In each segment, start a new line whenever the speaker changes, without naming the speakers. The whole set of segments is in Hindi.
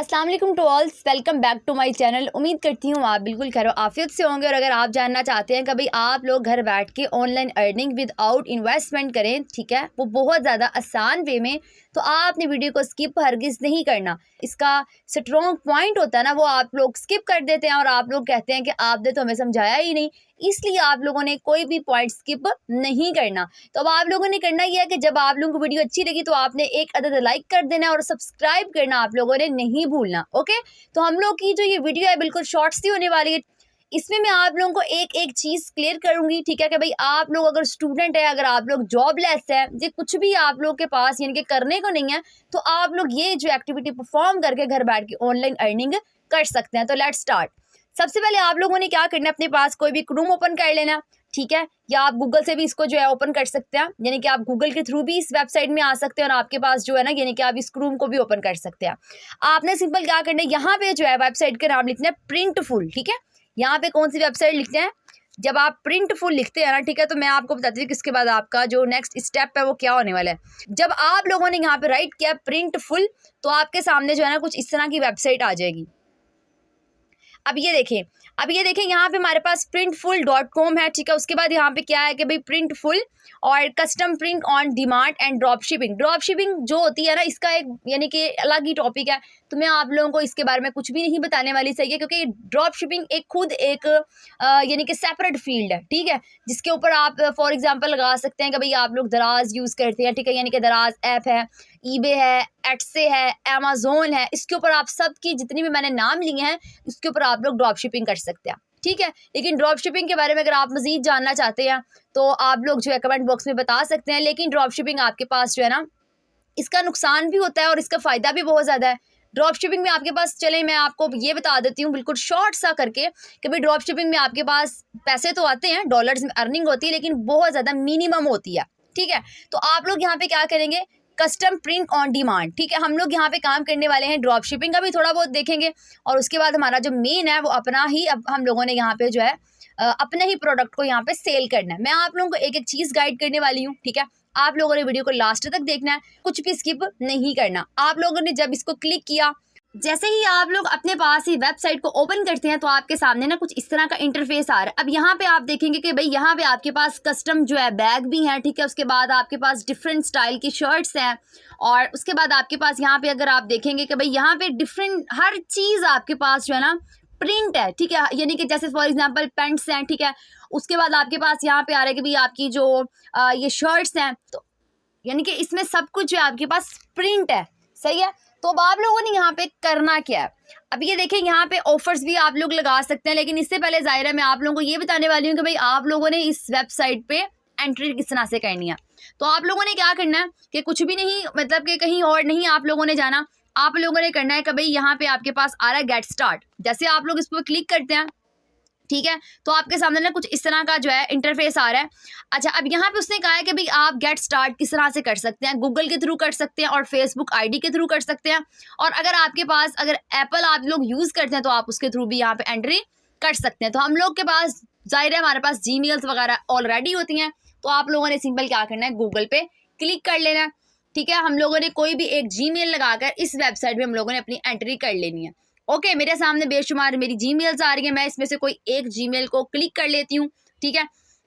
अस्सलाम वालेकुम to all, welcome back to my channel. उम्मीद करती हूँ आप बिल्कुल खैर आफियत से होंगे। और अगर आप जानना चाहते हैं कि भाई आप लोग घर बैठ के ऑनलाइन अर्निंग विदाउट इन्वेस्टमेंट करें, ठीक है, वो बहुत ज़्यादा आसान वे में, तो आपने वीडियो को स्किप हरगिज़ नहीं करना। इसका स्ट्रॉन्ग पॉइंट होता है ना, वो आप लोग स्किप कर देते हैं और आप लोग कहते हैं कि आपने तो हमें समझाया ही नहीं, इसलिए आप लोगों ने कोई भी पॉइंट स्किप नहीं करना। तो अब आप लोगों ने करना यह है कि जब आप लोगों को वीडियो अच्छी लगी तो आपने एक अदद लाइक कर देना और सब्सक्राइब करना आप लोगों ने नहीं भूलना। ओके, तो हम लोग की जो ये वीडियो है बिल्कुल शॉर्ट सी होने वाली है। इसमें मैं आप लोगों को एक एक चीज़ क्लियर करूंगी, ठीक है, कि भाई आप लोग अगर स्टूडेंट है, अगर आप लोग जॉबलेस है, ये कुछ भी आप लोग के पास यानी कि करने को नहीं है, तो आप लोग ये जो एक्टिविटी परफॉर्म करके घर बैठ के ऑनलाइन अर्निंग कर सकते हैं। तो लेट्स स्टार्ट। सबसे पहले आप लोगों ने क्या करना है, अपने पास कोई भी क्रोम ओपन कर लेना, ठीक है, या आप गूगल से भी इसको जो है ओपन कर सकते हैं, यानी कि आप गूगल के थ्रू भी इस वेबसाइट में आ सकते हैं और आपके पास जो है ना, यानी कि आप इस क्रोम को भी ओपन कर सकते हैं। आपने सिंपल क्या करना है, यहाँ पे जो है वेबसाइट का नाम लिखना है प्रिंटफुल, ठीक है। यहाँ पे कौन सी वेबसाइट लिखते हैं, जब आप प्रिंटफुल लिखते हैं ना, ठीक है, तो मैं आपको बताती हूँ कि इसके बाद आपका जो नेक्स्ट स्टेप है वो क्या होने वाला है। जब आप लोगों ने यहाँ पे राइट किया प्रिंटफुल, तो आपके सामने जो है ना कुछ इस तरह की वेबसाइट आ जाएगी। अब ये देखें यहाँ पे हमारे पास printful.com है, ठीक है। उसके बाद यहाँ पे क्या है कि भाई प्रिंटफुल और custom print on demand and drop shipping जो होती है ना, इसका एक यानी कि अलग ही टॉपिक है, तो मैं आप लोगों को इसके बारे में कुछ भी नहीं बताने वाली, सही है, क्योंकि ड्रॉप शिपिंग एक खुद एक यानी कि सेपरेट फील्ड है, ठीक है, जिसके ऊपर आप फॉर एग्जांपल लगा सकते हैं कि भाई आप लोग दराज यूज़ करते हैं, ठीक है, यानी कि दराज ऐप है, ईबे है, एटसे है, अमेज़ोन है, इसके ऊपर आप सब की जितनी भी मैंने नाम लिए हैं इसके ऊपर आप लोग ड्रॉप शिपिंग कर सकते हैं, ठीक है। लेकिन ड्रॉप शिपिंग के बारे में अगर आप मज़ीद जानना चाहते हैं तो आप लोग जो है कमेंट बॉक्स में बता सकते हैं। लेकिन ड्रॉप शिपिंग आपके पास जो है ना, इसका नुकसान भी होता है और इसका फ़ायदा भी बहुत ज़्यादा है। ड्रॉप शिपिंग में आपके पास, चले मैं आपको ये बता देती हूँ बिल्कुल शॉर्ट सा करके कि भाई ड्रॉप शिपिंग में आपके पास पैसे तो आते हैं, डॉलर्स में अर्निंग होती है, लेकिन बहुत ज़्यादा मिनिमम होती है, ठीक है। तो आप लोग यहाँ पे क्या करेंगे, कस्टम प्रिंट ऑन डिमांड, ठीक है, हम लोग यहाँ पे काम करने वाले हैं, ड्रॉप शिपिंग का भी थोड़ा बहुत देखेंगे और उसके बाद हमारा जो मेन है वो अपना ही, अब हम लोगों ने यहाँ पे जो है अपने ही प्रोडक्ट को यहाँ पे सेल करना है। मैं आप लोगों को एक एक चीज़ गाइड करने वाली हूँ, ठीक है। आप लोगों ने वीडियो को लास्ट तक देखना है, कुछ भी स्किप नहीं करना। आप लोगों ने जब इसको क्लिक किया, जैसे ही आप लोग अपने पास ही वेबसाइट को ओपन करते हैं तो आपके सामने ना कुछ इस तरह का इंटरफेस आ रहा है। अब यहाँ पे आप देखेंगे कि भाई यहाँ पे आपके पास कस्टम जो है बैग भी है, ठीक है। उसके बाद आपके पास डिफरेंट स्टाइल की शर्ट्स हैं और उसके बाद आपके पास यहाँ पे अगर आप देखेंगे कि भाई यहाँ पे डिफरेंट हर चीज़ आपके पास जो है ना प्रिंट है, ठीक है, यानी कि जैसे फॉर एग्जांपल पैंट्स हैं, ठीक है। उसके बाद आपके पास यहाँ पे आ रहा है कि भाई आपकी जो ये शर्ट्स हैं, तो यानी कि इसमें सब कुछ जो है आपके पास प्रिंट है, सही है। तो अब आप लोगों ने यहाँ पे करना क्या है, अब ये देखें यहाँ पे ऑफर्स भी आप लोग लगा सकते हैं, लेकिन इससे पहले जाहिर है मैं आप लोगों को ये बताने वाली हूँ कि भाई आप लोगों ने इस वेबसाइट पे एंट्री किस तरह से करनी है। तो आप लोगों ने क्या करना है कि कुछ भी नहीं, मतलब कि कहीं और नहीं आप लोगों ने जाना, आप लोगों ने करना है कि भाई यहाँ पे आपके पास आ रहा है गेट स्टार्ट। जैसे आप लोग इस पर क्लिक करते हैं, ठीक है, तो आपके सामने ना कुछ इस तरह का जो है इंटरफेस आ रहा है। अच्छा, अब यहाँ पे उसने कहा है कि भाई आप गेट स्टार्ट किस तरह से कर सकते हैं, गूगल के थ्रू कर सकते हैं और फेसबुक आईडी के थ्रू कर सकते हैं, और अगर आपके पास अगर एप्पल आप लोग यूज़ करते हैं तो आप उसके थ्रू भी यहाँ पे एंट्री कर सकते हैं। तो हम लोग के पास जाहिर है हमारे पास जीमेल्स वगैरह ऑलरेडी होती हैं, तो आप लोगों ने सिंपल क्या करना है, गूगल पे क्लिक कर लेना है, ठीक है। हम लोगों ने कोई भी एक जीमेल लगाकर इस वेबसाइट में हम लोगों ने अपनी एंट्री कर लेनी है। ओके, मेरे सामने बेशुमार मेरी जीमेल्स आ रही है, मैं इसमें से कोई एक जीमेल को क्लिक कर लेती हूँ, ठीक है,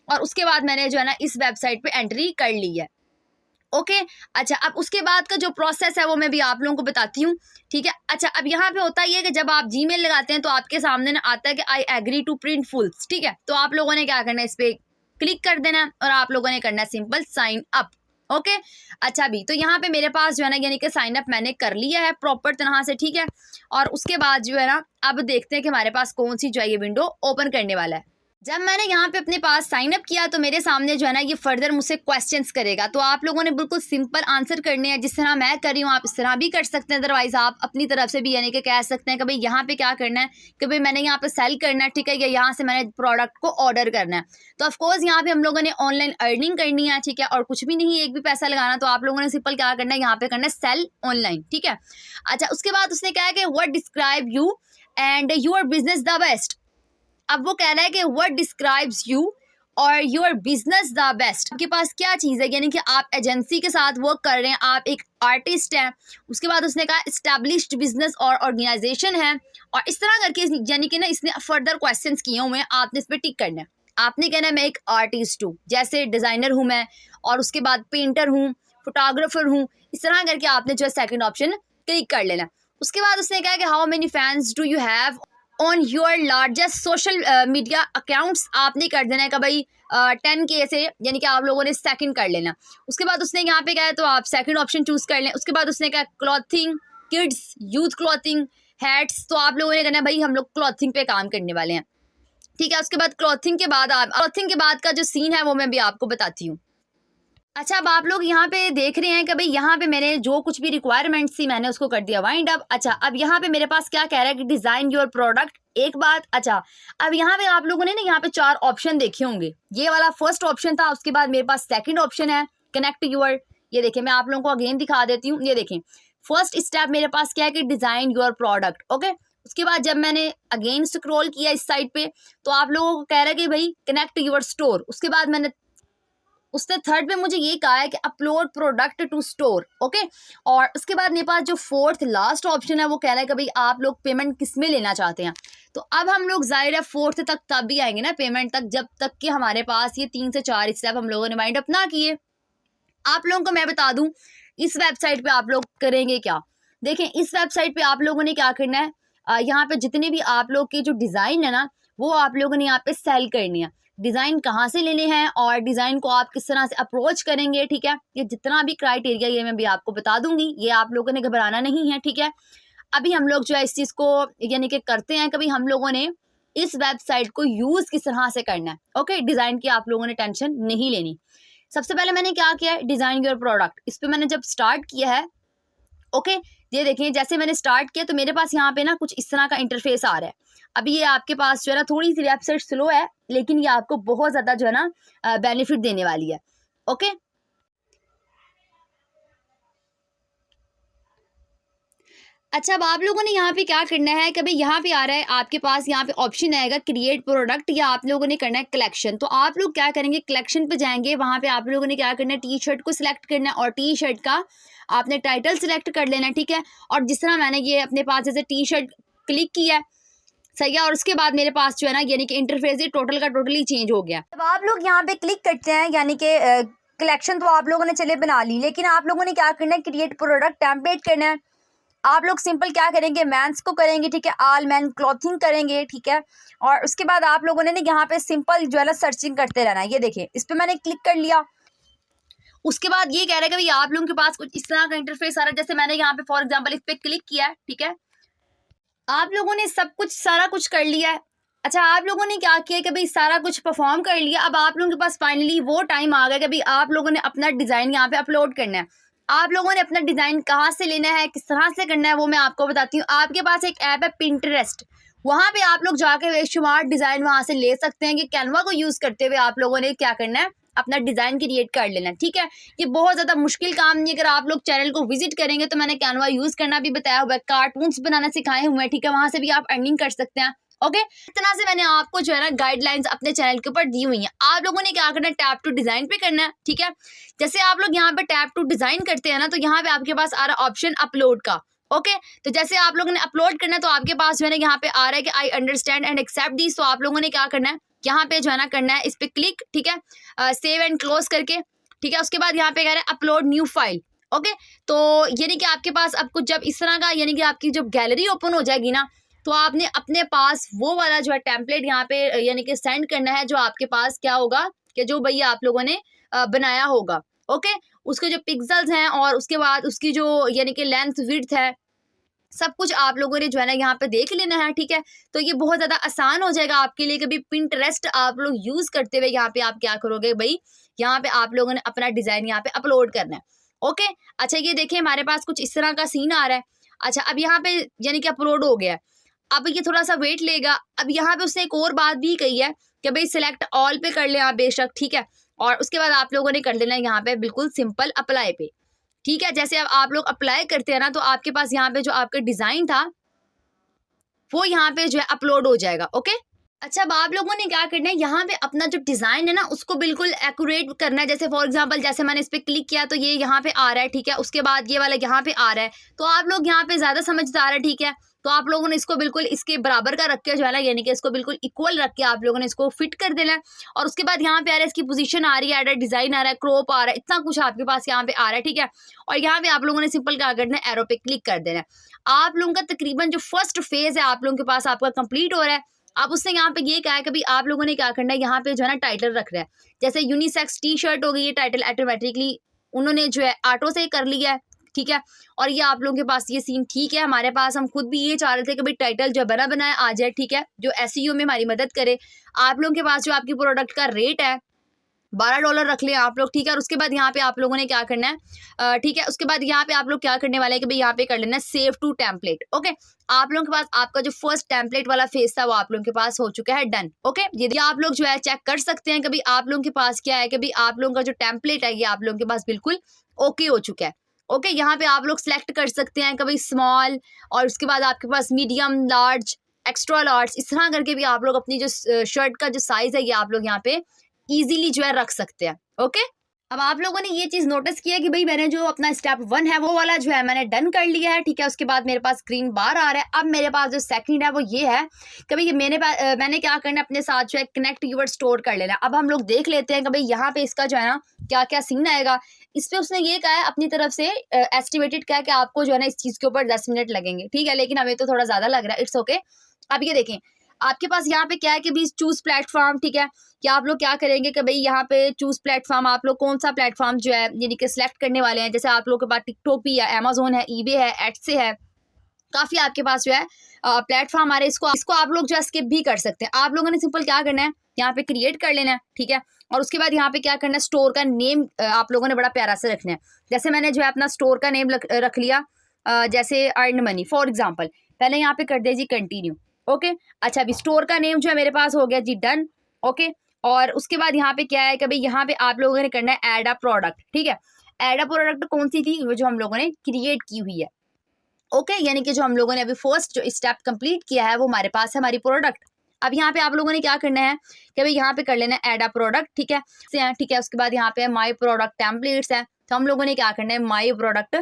और उसके बाद मैंने जो है ना इस वेबसाइट पे एंट्री कर ली है। ओके, अच्छा, अब उसके बाद का जो प्रोसेस है वो मैं भी आप लोगों को बताती हूँ, ठीक है। अच्छा, अब यहाँ पे होता ही है कि जब आप जीमेल लगाते हैं तो आपके सामने ना आता है कि आई एग्री टू प्रिंटफुल्स, ठीक है। तो आप लोगों ने क्या करना है, इस पर क्लिक कर देना है और आप लोगों ने करना है सिंपल साइन अप। ओके, अच्छा, भी तो यहाँ पे मेरे पास जो है ना यानी कि साइन अप मैंने कर लिया है प्रॉपर तरह से, ठीक है। और उसके बाद जो है ना अब देखते हैं कि हमारे पास कौन सी जो है ये विंडो ओपन करने वाला है। जब मैंने यहाँ पे अपने पास साइन अप किया तो मेरे सामने जो है ना ये फर्दर मुझसे क्वेश्चंस करेगा, तो आप लोगों ने बिल्कुल सिंपल आंसर करने हैं। जिस तरह मैं कर रही हूँ आप इस तरह भी कर सकते हैं, अदरवाइज आप अपनी तरफ से भी यानी कि कह सकते हैं कि भाई यहाँ पे क्या करना है कि भाई मैंने यहाँ पे सेल करना है, ठीक है, या यहाँ से मैंने प्रोडक्ट को ऑर्डर करना है। तो ऑफकोर्स यहाँ पे हम लोगों ने ऑनलाइन अर्निंग करनी है, ठीक है, और कुछ भी नहीं, एक भी पैसा लगाना। तो आप लोगों ने सिंपल क्या करना है, यहाँ पे करना है सेल ऑनलाइन, ठीक है। अच्छा, उसके बाद उसने कहा है कि what describe you and your business the best. अब वो कह रहा है कि व्हाट डिस्क्राइब्स यू और योर बिजनेस द बेस्ट। आपके पास क्या चीज़ है, यानी कि आप एजेंसी के साथ वर्क कर रहे हैं, आप एक आर्टिस्ट हैं। उसके बाद उसने कहा इस्टेब्लिश्ड बिजनेस और ऑर्गेनाइजेशन है, और इस तरह करके यानी कि ना इसने फर्दर क्वेश्चंस किए हुए हैं, आपने इस पर टिक करना है। आपने कहना है मैं एक आर्टिस्ट हूँ, जैसे डिज़ाइनर हूँ मैं, और उसके बाद पेंटर हूँ, फोटोग्राफर हूँ, इस तरह करके आपने जो है सेकेंड ऑप्शन क्लिक कर लेना। उसके बाद उसने कहा कि how many fans do you have on your largest social media accounts, आपने कर देना है कि भाई 10K से, यानी कि आप लोगों ने सेकंड कर लेना। उसके बाद उसने यहाँ पे कहा है तो आप सेकंड ऑप्शन चूज कर लें। उसके बाद उसने कहा clothing, kids, youth clothing, hats, तो आप लोगों ने कहना है भाई हम लोग क्लॉथिंग पे काम करने वाले हैं, ठीक है। उसके बाद क्लॉथिंग के बाद का जो सीन है वो मैं भी आपको बताती हूँ। अच्छा, अब आप लोग यहाँ पे देख रहे हैं कि भाई यहाँ पे मैंने जो कुछ भी रिक्वायरमेंट्स थी मैंने उसको कर दिया वाइंड अप। अच्छा, अब यहाँ पे मेरे पास क्या कह रहा है कि डिज़ाइन योर प्रोडक्ट, एक बात। अच्छा, अब यहाँ पे आप लोगों ने ना यहाँ पे 4 ऑप्शन देखे होंगे, ये वाला फर्स्ट ऑप्शन था। उसके बाद मेरे पास सेकंड ऑप्शन है कनेक्ट योर, ये देखिए मैं आप लोगों को अगेन दिखा देती हूँ। ये देखें फर्स्ट स्टेप मेरे पास क्या है कि डिज़ाइन योर प्रोडक्ट, ओके। उसके बाद जब मैंने अगेन स्क्रॉल किया इस साइड पे तो आप लोगों को कह रहा है कि भाई कनेक्ट योर स्टोर। उसके बाद मैंने उसने थर्ड पे मुझे ये कहा है कि upload product to store, okay. और उसके बाद मेरे पास जो फोर्थ लास्ट ऑप्शन है वो कह रहा है कि भाई आप लोग पेमेंट किस में लेना चाहते हैं। तो अब हम लोग जाहिर है फोर्थ तक तब भी आएंगे ना पेमेंट तक, जब तक कि हमारे पास ये 3 से 4 स्टेप हम लोगों ने माइंड अप ना किए। आप लोगों को मैं बता दूं इस वेबसाइट पे आप लोग करेंगे क्या। देखें इस वेबसाइट पे आप लोगों ने क्या करना है, यहाँ पे जितने भी आप लोग के जो डिज़ाइन है ना वो आप लोगों ने यहाँ पे सेल करनी है। डिज़ाइन कहाँ से लेने हैं और डिज़ाइन को आप किस तरह से अप्रोच करेंगे, ठीक है। ये जितना भी क्राइटेरिया ये मैं भी आपको बता दूंगी, ये आप लोगों ने घबराना नहीं है, ठीक है। अभी हम लोग जो है इस चीज़ को यानी कि करते हैं, कभी हम लोगों ने इस वेबसाइट को यूज़ किस तरह से करना है, ओके। डिज़ाइन की आप लोगों ने टेंशन नहीं लेनी। सबसे पहले मैंने क्या किया है, डिज़ाइन योर प्रोडक्ट, इस पर मैंने जब स्टार्ट किया है, ओके। ये देखें जैसे मैंने स्टार्ट किया तो मेरे पास यहाँ पे ना कुछ इस तरह का इंटरफेस आ रहा है। अभी ये आपके पास जो है ना थोड़ी सी वेबसाइट स्लो है, लेकिन ये आपको बहुत ज़्यादा जो है ना बेनिफिट देने वाली है, ओके। अच्छा, अब आप लोगों ने यहाँ पे क्या करना है कि भाई यहाँ पे आ रहा है आपके पास, यहाँ पे ऑप्शन आएगा क्रिएट प्रोडक्ट, या आप लोगों ने करना है कलेक्शन। तो आप लोग क्या करेंगे, कलेक्शन पे जाएंगे, वहाँ पे आप लोगों ने क्या करना है, टी शर्ट को सिलेक्ट करना है और टी शर्ट का आपने टाइटल सिलेक्ट कर लेना है, ठीक है। और जिस तरह मैंने ये अपने पास जैसे टी शर्ट क्लिक किया है, सही है। और उसके बाद मेरे पास जो है ना यानी कि इंटरफेस ही टोटल का टोटली चेंज हो गया। जब आप लोग यहाँ पे क्लिक करते हैं यानी कि कलेक्शन तो आप लोगों ने चले बना ली, लेकिन आप लोगों ने क्या करना है, क्रिएट प्रोडक्ट टेम्पलेट करना है। आप लोग सिंपल क्या करेंगे, मैंस को करेंगे, ठीक है, ऑल मैन क्लॉथिंग करेंगे, ठीक है। और उसके बाद आप लोगों ने ना यहाँ पे सिंपल जो है ना सर्चिंग करते रहना है। ये देखिए इस पर मैंने क्लिक कर लिया। उसके बाद ये कह रहा है कि भाई आप लोगों के पास कुछ इस तरह का इंटरफेस आ रहा है, जैसे मैंने यहाँ पे फॉर एग्जाम्पल इस पर क्लिक किया है, ठीक है। आप लोगों ने सब कुछ सारा कुछ कर लिया है। अच्छा, आप लोगों ने क्या किया कि भाई सारा कुछ परफॉर्म कर लिया। अब आप लोगों के पास फाइनली वो टाइम आ गया कि भाई आप लोगों ने अपना डिज़ाइन यहाँ पे अपलोड करना है। आप लोगों ने अपना डिज़ाइन कहाँ से लेना है, किस तरह से करना है, वो मैं आपको बताती हूँ। आपके पास एक ऐप है पिंटरेस्ट, वहाँ पे आप लोग जाके बेशुमार डिज़ाइन वहाँ से ले सकते हैं कि कैनवा को यूज़ करते हुए आप लोगों ने क्या करना है, अपना डिज़ाइन क्रिएट कर लेना, ठीक है। ये बहुत ज़्यादा मुश्किल काम नहीं है। अगर आप लोग चैनल को विजिट करेंगे तो मैंने कैनवा यूज़ करना भी बताया हुआ है, कार्टून्स बनाना सिखाए हुए हैं, ठीक है। वहाँ से भी आप अर्निंग कर सकते हैं, ओके। इतना से मैंने आपको जो है ना गाइडलाइंस अपने चैनल के ऊपर दी हुई हैं। आप लोगों ने क्या करना है, टैप टू डिज़ाइन पे करना है, ठीक है। जैसे आप लोग यहाँ पे टैप टू डिज़ाइन करते हैं ना तो यहाँ पे आपके पास आ रहा है ऑप्शन अपलोड का, ओके। तो जैसे आप लोगों ने अपलोड करना है तो आपके पास जो है ना यहाँ पे आ रहा है कि I understand and accept this. तो आप लोगों ने क्या करना है, यहाँ पे जो है ना करना है इस पे क्लिक, ठीक है, सेव एंड क्लोज करके, ठीक है। उसके बाद यहाँ पे कह रहा है अपलोड न्यू फाइल, ओके। तो यानी कि आपके पास अब कुछ जब इस तरह का यानी कि आपकी जब गैलरी ओपन हो जाएगी ना तो आपने अपने पास वो वाला जो है टेम्पलेट यहाँ पे यानी कि सेंड करना है, जो आपके पास क्या होगा कि जो भैया आप लोगों ने बनाया होगा, ओके। उसके जो पिक्सल्स हैं और उसके बाद उसकी जो यानी कि लेंथ विड्थ है, सब कुछ आप लोगों ने जो है ना यहाँ पे देख लेना है, ठीक है। तो ये बहुत ज़्यादा आसान हो जाएगा आपके लिए। कभी पिंटरेस्ट आप लोग यूज़ करते हुए यहाँ पे आप क्या करोगे भाई, यहाँ पे आप लोगों ने अपना डिज़ाइन यहाँ पे अपलोड करना है, ओके। अच्छा, ये देखिए हमारे पास कुछ इस तरह का सीन आ रहा है। अच्छा, अब यहाँ पे यानी कि अपलोड हो गया है। अब ये थोड़ा सा वेट लेगा। अब यहाँ पे उसने एक और बात भी कही है कि भाई सिलेक्ट ऑल पे कर लें आप बेशक, ठीक है। और उसके बाद आप लोगों ने कर लेना है यहाँ पे बिल्कुल सिंपल अप्लाई पे, ठीक है। जैसे अब आप लोग अप्लाई करते हैं ना तो आपके पास यहाँ पे जो आपका डिज़ाइन था वो यहाँ पे जो है अपलोड हो जाएगा, ओके। अच्छा, अब आप लोगों ने क्या करना है, यहाँ पे अपना जो डिज़ाइन है ना उसको बिल्कुल एक्यूरेट करना है। जैसे फॉर एग्जांपल जैसे मैंने इस पे क्लिक किया तो ये यहाँ पे आ रहा है, ठीक है। उसके बाद ये वाला यहाँ पे आ रहा है, तो आप लोग यहाँ पे ज़्यादा समझदार है, ठीक है। तो आप लोगों ने इसको बिल्कुल इसके बराबर का रख के जो है ना, यानी कि इसको बिल्कुल इक्वल रख के आप लोगों ने इसको फिट कर देना है। और उसके बाद यहाँ पे आ रहा है, इसकी पोजीशन आ रही है, एडेड डिज़ाइन आ रहा है, क्रॉप आ रहा है, इतना कुछ आपके पास यहाँ पे आ रहा है, ठीक है। और यहाँ पे आप लोगों ने सिंपल क्या करना है, एरो पे क्लिक कर देना है। आप लोगों का तकरीबन जो फर्स्ट फेज है आप लोगों के पास आपका कंप्लीट हो रहा है। अब उसने यहाँ पे ये कहा है कि भाई आप लोगों ने क्या करना है, यहाँ पे जो है ना टाइटल रख रहा है। जैसे यूनिसेक्स टी शर्ट हो गई, ये टाइटल ऑटोमेटिकली उन्होंने जो है ऑटो से कर लिया है, ठीक है। और ये आप लोगों के पास ये सीन ठीक है। हमारे पास हम खुद भी ये चाह रहे थे कि भाई टाइटल जो बना बनाया आ जाए, ठीक है, जो एसईओ में हमारी मदद करे। आप लोगों के पास जो आपकी प्रोडक्ट का रेट है $12 रख लें आप लोग, ठीक है। और उसके बाद यहाँ पे आप लोगों ने क्या करना है, ठीक है, उसके बाद यहाँ पे आप लोग क्या करने वाले हैं कि भाई यहाँ पे कर लेना है सेव टू टेम्पलेट। ओके, आप लोगों के पास आपका जो फर्स्ट टेम्पलेट वाला फेज था वो आप लोगों के पास हो चुका है डन। ओके, यदि आप लोग जो है चेक कर सकते हैं कि भाई आप लोगों के पास क्या है कि भाई आप लोगों का जो टेम्पलेट है ये आप लोगों के पास बिल्कुल ओके हो चुका है। ओके, यहाँ पे आप लोग सेलेक्ट कर सकते हैं कि भाई स्मॉल, और उसके बाद आपके पास मीडियम, लार्ज, एक्स्ट्रा लार्ज, इस तरह करके भी आप लोग अपनी जो शर्ट का जो साइज है ये आप लोग यहाँ पे इजीली जो है रख सकते हैं। ओके, अब आप लोगों ने ये चीज नोटिस किया कि भाई मैंने जो अपना स्टेप 1 है वो वाला जो है मैंने डन कर लिया है, ठीक है। उसके बाद मेरे पास स्क्रीन बार आ रहा है। अब मेरे पास जो सेकंड है वो ये है कि भाई मैंने क्या करना है, अपने साथ जो है कनेक्ट यूर स्टोर कर लेना। अब हम लोग देख लेते हैं कि भाई यहाँ पे इसका जो है ना क्या क्या सीन आएगा। इस पे उसने ये कहा है अपनी तरफ से एस्टिमेटेड कहा है कि आपको जो है ना इस चीज के ऊपर 10 मिनट लगेंगे, ठीक है, लेकिन हमें तो थोड़ा ज्यादा लग रहा है, इट्स ओके। अब ये देखें आपके पास यहाँ पे क्या है कि भाई चूज प्लेटफॉर्म, ठीक है, कि आप लोग क्या करेंगे कि भाई यहाँ पे चूज प्लेटफॉर्म, आप लोग कौन सा प्लेटफॉर्म जो है यानी कि सिलेक्ट करने वाले हैं। जैसे आप लोग के पास टिकटॉक भी है, अमेजोन है, ईबे है, एटसे है, काफी आपके पास जो है प्लेटफॉर्म आ रहे हैं। इसको आप लोग जो है स्किप भी कर सकते हैं। आप लोगों ने सिंपल क्या करना है, यहाँ पे क्रिएट कर लेना है, ठीक है। और उसके बाद यहाँ पे क्या करना है, स्टोर का नेम आप लोगों ने बड़ा प्यारा से रखना है। जैसे मैंने जो है अपना स्टोर का नेम रख लिया, जैसे अर्न मनी फॉर एग्जाम्पल। पहले यहाँ पे कर दे जी कंटिन्यू। ओके, अच्छा अभी स्टोर का नेम जो है मेरे पास हो गया जी डन। ओके, और उसके बाद यहाँ पे क्या है कि भाई यहाँ पे आप लोगों ने करना है ऐड अ प्रोडक्ट, ठीक है। ऐड अ प्रोडक्ट कौन सी थी, वो जो हम लोगों ने क्रिएट की हुई है। ओके, यानी कि जो हम लोगों ने अभी फर्स्ट जो स्टेप कंप्लीट किया है वो हमारे पास है हमारी प्रोडक्ट। अब यहाँ पे आप लोगों ने क्या करना है कि भाई यहाँ पे कर लेना है ऐड अ प्रोडक्ट, ठीक है, ठीक है। उसके बाद यहाँ पे माय प्रोडक्ट टेम्पलेट्स है, तो हम लोगों ने क्या करना है माय प्रोडक्ट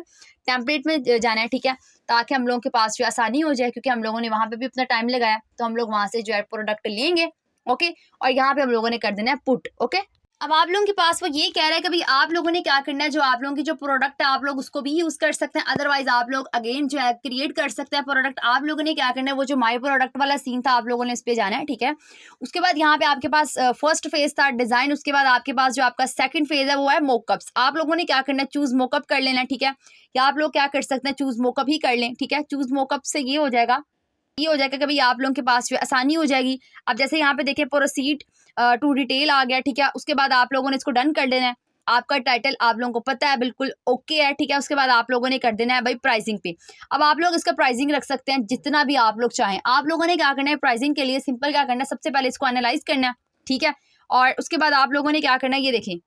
टेम्पलेट में जाना है, ठीक है, ताकि हम लोगों के पास जो आसानी हो जाए, क्योंकि हम लोगों ने वहाँ पे भी अपना टाइम लगाया, तो हम लोग वहाँ से जो है प्रोडक्ट लेंगे। ओके, और यहाँ पे हम लोगों ने कर देना है पुट। ओके, अब आप लोगों के पास वो ये कह रहा है कि भाई आप लोगों ने क्या करना है, जो आप लोगों की जो प्रोडक्ट है आप लोग उसको भी यूज कर सकते हैं, अदरवाइज आप लोग अगेन जो है क्रिएट कर सकते हैं प्रोडक्ट। आप लोगों ने क्या करना है, वो जो माय प्रोडक्ट वाला सीन था आप लोगों ने इस पे जाना है, ठीक है। उसके बाद यहाँ पे आपके पास फर्स्ट फेज था डिजाइन, उसके बाद आपके पास जो आपका सेकंड फेज है वो है मोकअप्स। आप लोगों ने क्या करना है, चूज मोकअप कर लेना, ठीक है, या आप लोग क्या कर सकते हैं चूज मोकअप ही कर लें, ठीक है। चूज मोकअप से ये हो जाएगा कि भाई आप लोगों के पास जो आसानी हो जाएगी। अब जैसे यहाँ पे देखिए प्रोसीड टू डिटेल आ गया, ठीक है। उसके बाद आप लोगों ने इसको डन कर देना है। आपका टाइटल आप लोगों को पता है बिल्कुल ओके है, ठीक है। उसके बाद आप लोगों ने कर देना है भाई प्राइसिंग पे। अब आप लोग इसका प्राइसिंग रख सकते हैं जितना भी आप लोग चाहें। आप लोगों ने क्या करना है, प्राइसिंग के लिए सिंपल क्या करना है, सबसे पहले इसको एनालाइज करना है, ठीक है। और उसके बाद आप लोगों ने क्या करना है, ये देखें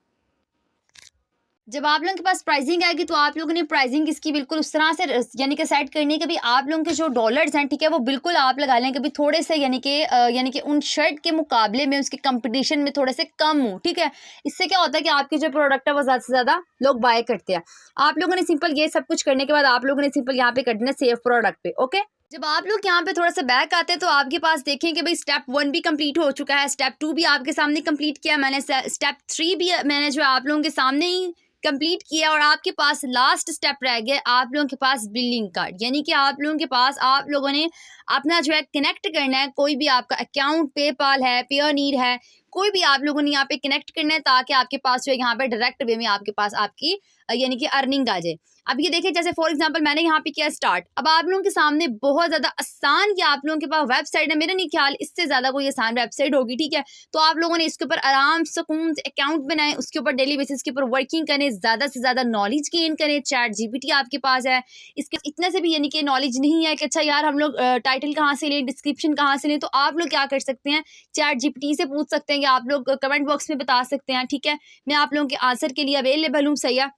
जब आप लोगों के पास प्राइसिंग आएगी तो आप लोगों ने प्राइसिंग इसकी बिल्कुल उस तरह से यानी कि सेट करनी है कि भाई आप लोगों के जो डॉलर्स हैं, ठीक है, वो बिल्कुल आप लगा लें कि भाई थोड़े से यानी कि उन शर्ट के मुकाबले में उसके कंपटीशन में थोड़े से कम हो, ठीक है। इससे क्या होता है कि आपकी जो प्रोडक्ट है वो ज़्यादा से ज़्यादा लोग बाय करते हैं। आप लोगों ने सिंपल ये सब कुछ करने के बाद आप लोगों ने सिंपल यहाँ पे कर देना सेव प्रोडक्ट पे। ओके, जब आप लोग यहाँ पे थोड़ा सा बैक आते हैं तो आपके पास देखें कि भाई स्टेप 1 भी कंप्लीट हो चुका है, स्टेप 2 भी आपके सामने कंप्लीट किया मैंने, स्टेप 3 भी मैंने जो आप लोगों के सामने ही कंप्लीट किया, और आपके पास लास्ट स्टेप रह गया आप लोगों के पास बिलिंग कार्ड, यानी कि आप लोगों के पास आप लोगों ने अपना जो है कनेक्ट करना है। कोई भी आपका अकाउंट पेपाल है, पेयोनीर है, कोई भी आप लोगों ने यहाँ पे कनेक्ट करना है ताकि आपके पास जो है यहाँ पे डायरेक्ट वे में आपके पास आपकी यानी कि अर्निंग आ जाए। अब ये देखिए जैसे फॉर एग्जांपल मैंने यहाँ पे किया स्टार्ट। अब आप लोगों के सामने बहुत ज़्यादा आसान कि आप लोगों के पास वेबसाइट है, मेरा नहीं ख्याल इससे ज़्यादा कोई आसान वेबसाइट होगी, ठीक है। तो आप लोगों ने इसके ऊपर आराम सुकून से अकाउंट बनाएं, उसके ऊपर डेली बेसिस के ऊपर वर्किंग करें, ज़्यादा से ज़्यादा नॉलेज गेन करें। चैट जीपीटी आपके पास है, इसके इतने से भी यानी कि नॉलेज नहीं है कि अच्छा यार हम लोग टाइटल कहाँ से लें, डिस्क्रिप्शन कहाँ से लें, तो आप लोग क्या कर सकते हैं, चैट जीपीटी से पूछ सकते हैं या आप लोग कमेंट बॉक्स में बता सकते हैं, ठीक है। मैं आप लोगों के आंसर के लिए अवेलेबल हूँ, सही है।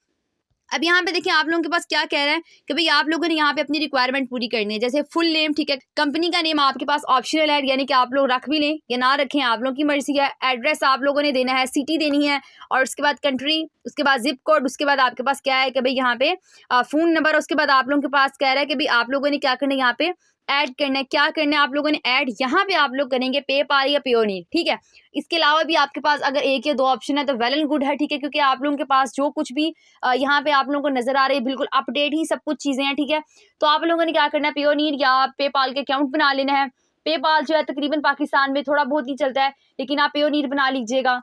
अब यहाँ पे देखिए आप लोगों के पास क्या कह रहा है कि भाई आप लोगों ने यहाँ पे अपनी रिक्वायरमेंट पूरी करनी है, जैसे फुल नेम, ठीक है, कंपनी का नेम आपके पास ऑप्शनल है, यानी कि आप लोग रख भी लें या ना रखें, आप लोगों की मर्जी है। एड्रेस आप लोगों ने देना है, सिटी देनी है, और उसके बाद कंट्री, उसके बाद जिप कोड, उसके बाद आपके पास क्या है कि भाई यहाँ पे फ़ोन नंबर, उसके बाद आप लोगों के पास कह रहा है कि भाई आप लोगों ने क्या करना है, यहाँ पे ऐड करना है। क्या करना है आप लोगों ने ऐड, यहाँ पे आप लोग करेंगे पेपाल या पेयोनीर, ठीक है। इसके अलावा भी आपके पास अगर एक या दो ऑप्शन है तो वेल एंड गुड है, ठीक है, क्योंकि आप लोगों के पास जो कुछ भी यहाँ पे आप लोगों को नजर आ रही है बिल्कुल अपडेट ही सब कुछ चीजें हैं, ठीक है। तो आप लोगों ने क्या करना है, पेयोनीर या पेपाल के अकाउंट बना लेना है। पेपाल जो है तकरीबन पाकिस्तान में थोड़ा बहुत ही चलता है, लेकिन आप पेयोनीर बना लीजिएगा।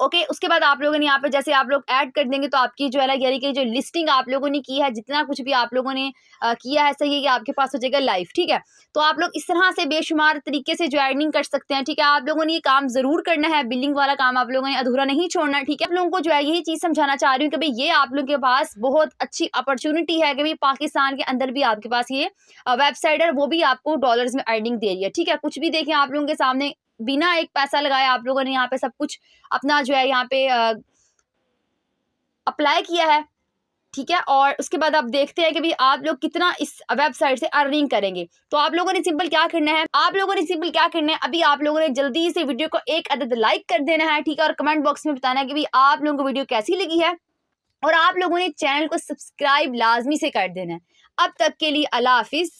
ओके, उसके बाद आप लोगों ने यहाँ पे जैसे आप लोग ऐड कर देंगे तो आपकी जो है ना, यानी कि जो लिस्टिंग आप लोगों ने की है, जितना कुछ भी आप लोगों ने किया है, सही है कि आपके पास हो जाएगा लाइव, ठीक है। तो आप लोग इस तरह से बेशुमार तरीके से जो अर्निंग कर सकते हैं, ठीक है। आप लोगों ने ये काम जरूर करना है, बिलिंग वाला काम आप लोगों ने अधूरा नहीं छोड़ना, ठीक है। आप लोगों को जो है यही चीज समझाना चाह रही हूँ कि भाई ये आप लोगों के पास बहुत अच्छी अपॉर्चुनिटी है कि भाई पाकिस्तान के अंदर भी आपके पास ये वेबसाइट है, वो भी आपको डॉलर्स में अर्निंग दे रही है, ठीक है। कुछ भी देखें आप लोगों के सामने, बिना एक पैसा लगाए आप लोगों ने यहाँ पे सब कुछ अपना जो है यहाँ पे अप्लाई किया है, ठीक है। और उसके बाद आप देखते हैं कि भाई आप लोग कितना इस वेबसाइट से अर्निंग करेंगे। तो आप लोगों ने सिंपल क्या करना है, अभी आप लोगों ने जल्दी से वीडियो को एक अदद लाइक कर देना है, ठीक है, और कमेंट बॉक्स में बताना है कि भाई आप लोगों को वीडियो कैसी लगी है, और आप लोगों ने चैनल को सब्सक्राइब लाजमी से कर देना है। अब तक के लिए अल्लाह हाफिज।